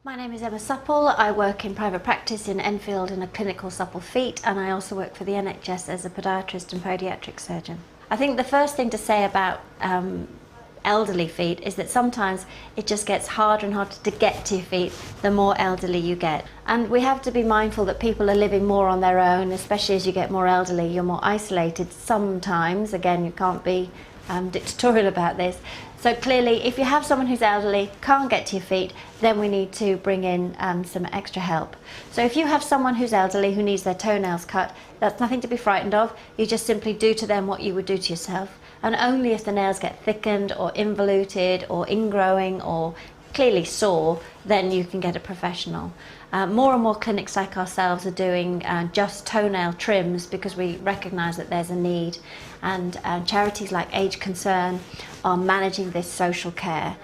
My name is Emma Supple. I work in private practice in Enfield in a clinical supple feet, and I also work for the NHS as a podiatrist and paediatric surgeon. I think the first thing to say about elderly feet is that sometimes it just gets harder and harder to get to your feet the more elderly you get. And we have to be mindful that people are living more on their own, especially as you get more elderly. You're more isolated sometimes. Again, you can't be dictatorial about this. So clearly, if you have someone who's elderly, can't get to your feet, then we need to bring in some extra help. So if you have someone who's elderly who needs their toenails cut, that's nothing to be frightened of. You just simply do to them what you would do to yourself. And only if the nails get thickened or involuted or ingrowing or clearly sore, then you can get a professional. More and more clinics like ourselves are doing just toenail trims because we recognise that there's a need, and charities like Age Concern are managing this social care.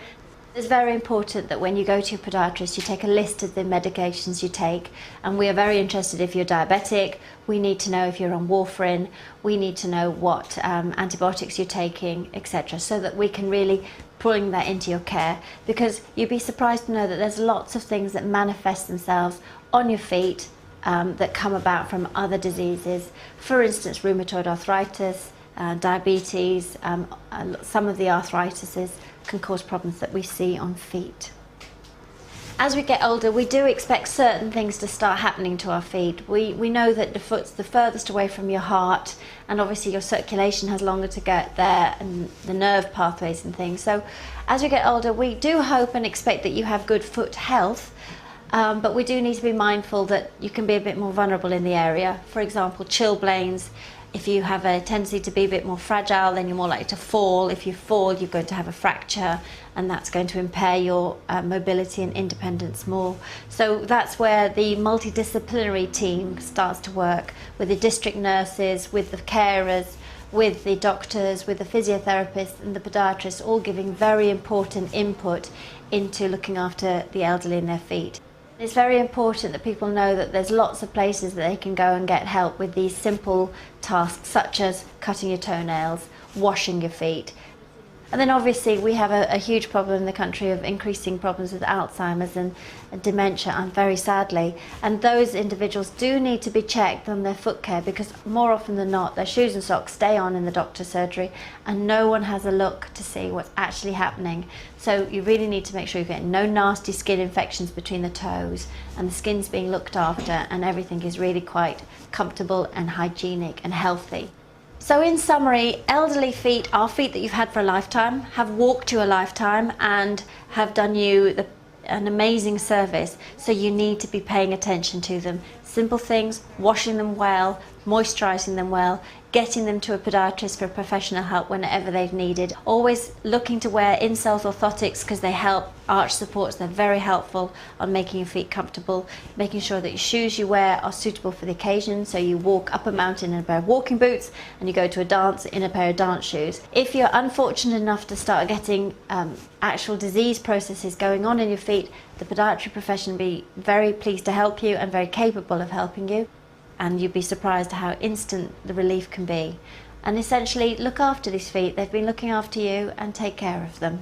It's very important that when you go to your podiatrist you take a list of the medications you take, and we are very interested if you're diabetic. We need to know if you're on warfarin, we need to know what antibiotics you're taking, etc., so that we can really bring that into your care, because you'd be surprised to know that there's lots of things that manifest themselves on your feet that come about from other diseases. For instance, rheumatoid arthritis, diabetes, some of the arthritises can cause problems that we see on feet. As we get older, we do expect certain things to start happening to our feet. We know that the foot's the furthest away from your heart, and obviously your circulation has longer to get there, and the nerve pathways and things. So as we get older, we do hope and expect that you have good foot health, but we do need to be mindful that you can be a bit more vulnerable in the area. For example, chilblains. If you have a tendency to be a bit more fragile, then you're more likely to fall. If you fall, you're going to have a fracture, and that's going to impair your mobility and independence more. So that's where the multidisciplinary team starts to work with the district nurses, with the carers, with the doctors, with the physiotherapists and the podiatrists, all giving very important input into looking after the elderly and their feet. It's very important that people know that there's lots of places that they can go and get help with these simple tasks, such as cutting your toenails, washing your feet. And then obviously we have a huge problem in the country of increasing problems with Alzheimer's and dementia, and very sadly. And those individuals do need to be checked on their foot care, because more often than not their shoes and socks stay on in the doctor's surgery and no one has a look to see what's actually happening. So you really need to make sure you're getting no nasty skin infections between the toes, and the skin's being looked after, and everything is really quite comfortable and hygienic and healthy. So in summary, elderly feet are feet that you've had for a lifetime, have walked you a lifetime, and have done you an amazing service. So you need to be paying attention to them. Simple things: washing them well, moisturising them well, getting them to a podiatrist for professional help whenever they've needed. Always looking to wear insoles orthotics because they help arch supports. They're very helpful on making your feet comfortable. Making sure that your shoes you wear are suitable for the occasion, so you walk up a mountain in a pair of walking boots and you go to a dance in a pair of dance shoes. If you're unfortunate enough to start getting actual disease processes going on in your feet, the podiatry profession will be very pleased to help you and very capable of helping you. And you'd be surprised how instant the relief can be. And essentially, look after these feet. They've been looking after you, and take care of them.